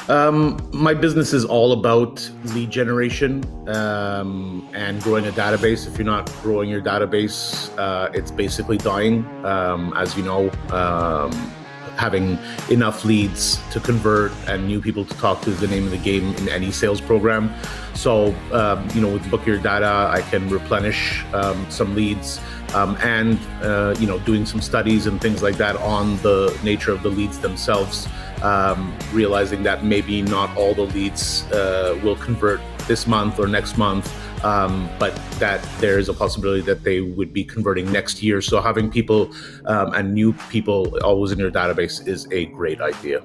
My business is all about lead generation and growing a database. If you're not growing your database, it's basically dying. As you know, having enough leads to convert and new people to talk to is the name of the game in any sales program. So, with Book Your Data, I can replenish some leads and doing some studies and things like that on the nature of the leads themselves. Realizing that maybe not all the leads will convert this month or next month, but that there is a possibility that they would be converting next year. So having people and new people always in your database is a great idea.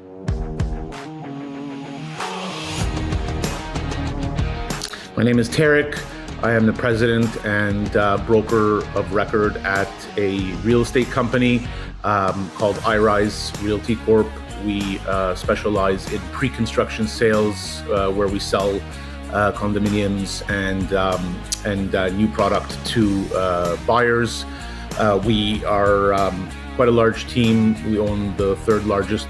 My name is Tarik. I am the president and broker of record at a real estate company called IRise Realty Corp. We specialize in pre-construction sales, where we sell condominiums and new product to buyers. We are quite a large team. We own the third largest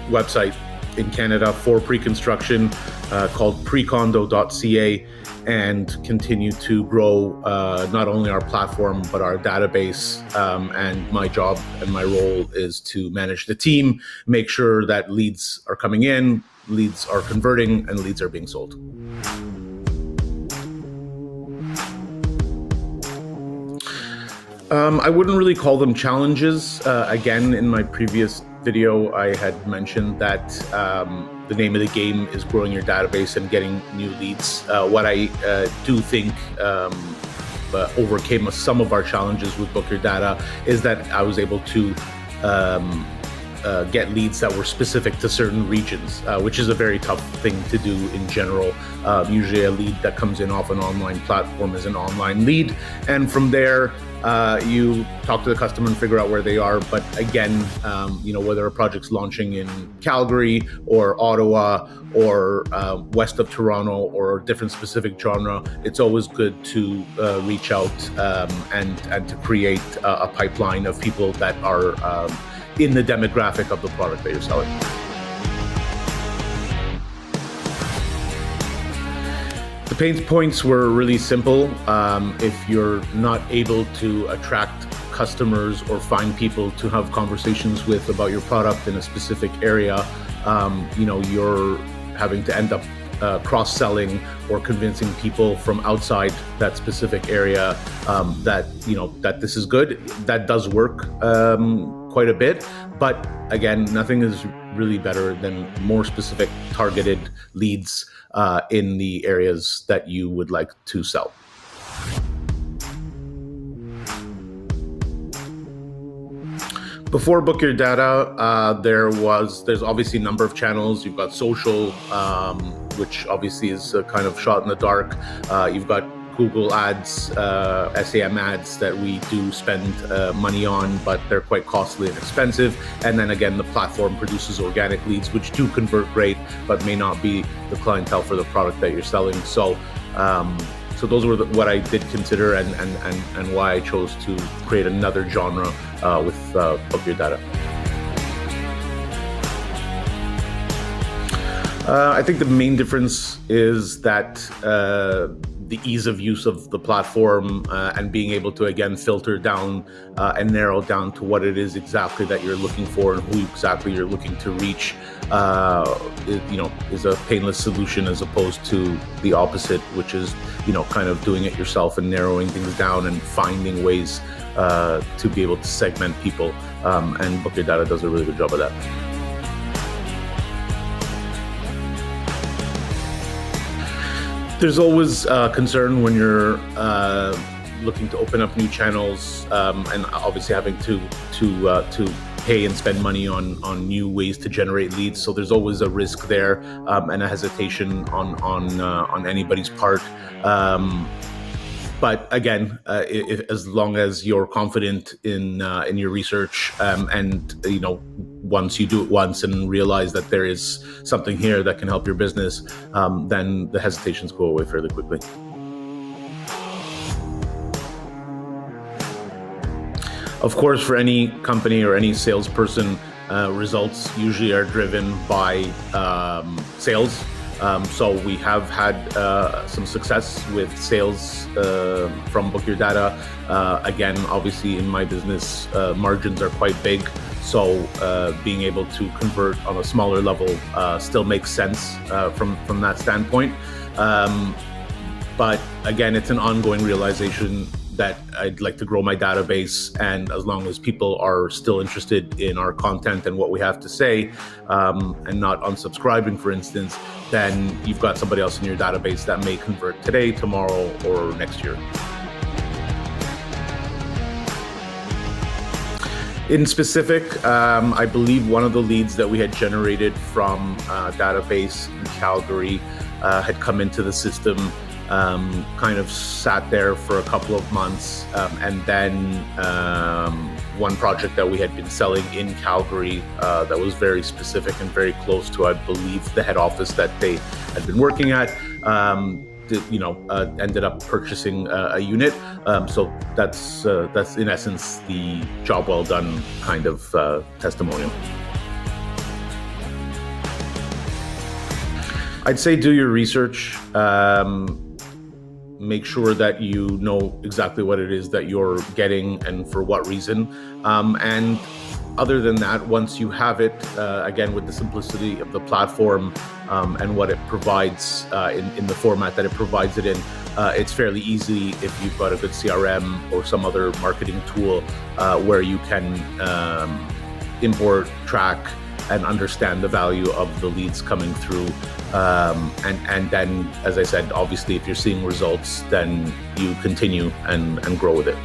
website in Canada for pre-construction called precondo.ca, and continue to grow not only our platform but our database. And my job and my role is to manage the team, make sure that leads are coming in, leads are converting, and leads are being sold. I wouldn't really call them challenges. Again, in my previous video, I had mentioned that the name of the game is growing your database and getting new leads. What I do think overcame some of our challenges with Book Your Data is that I was able to get leads that were specific to certain regions, which is a very tough thing to do in general. Usually a lead that comes in off an online platform is an online lead, and from there you talk to the customer and figure out where they are. But again, whether a project's launching in Calgary or Ottawa or west of Toronto or a different specific genre, it's always good to reach out and to create a pipeline of people that are in the demographic of the product that you're selling. The pain points were really simple. If you're not able to attract customers or find people to have conversations with about your product in a specific area, you're having to end up cross-selling or convincing people from outside that specific area that this is good. That does work quite a bit, but again, nothing is really better than more specific targeted leads in the areas that you would like to sell. Before Book Your Data, there's obviously a number of channels. You've got social, which obviously is a kind of shot in the dark. You've got Google ads, SEM ads that we do spend money on, but they're quite costly and expensive. And then again, the platform produces organic leads, which do convert great, but may not be the clientele for the product that you're selling. So those were what I did consider and why I chose to create another genre with Book Your Data. I think the main difference is that the ease of use of the platform and being able to, again, filter down and narrow down to what it is exactly that you're looking for and who exactly you're looking to reach is a painless solution, as opposed to the opposite, which is, kind of doing it yourself and narrowing things down and finding ways to be able to segment people. And Book Your Data does a really good job of that. There's always concern when you're looking to open up new channels, and obviously having to pay and spend money on new ways to generate leads. So there's always a risk there and a hesitation on anybody's part. But again, as long as you're confident in your research, and once you do it once and realize that there is something here that can help your business, then the hesitations go away fairly quickly. Of course, for any company or any salesperson, results usually are driven by sales. So we have had some success with sales from Bookyourdata. Again, obviously in my business, margins are quite big. So being able to convert on a smaller level still makes sense from that standpoint. But again, it's an ongoing realization that I'd like to grow my database, and as long as people are still interested in our content and what we have to say, and not unsubscribing, for instance, then you've got somebody else in your database that may convert today, tomorrow, or next year. In specific, I believe one of the leads that we had generated from a database in Calgary had come into the system, kind of sat there for a couple of months, and then one project that we had been selling in Calgary that was very specific and very close to, I believe, the head office that they had been working at, ended up purchasing a unit. So that's in essence the job well done kind of testimonial. I'd say do your research. Make sure that you know exactly what it is that you're getting and for what reason. And other than that, once you have it, again, with the simplicity of the platform and what it provides in the format that it provides it in, it's fairly easy if you've got a good CRM or some other marketing tool where you can import, track, and understand the value of the leads coming through. And then, as I said, obviously, if you're seeing results, then you continue and grow with it.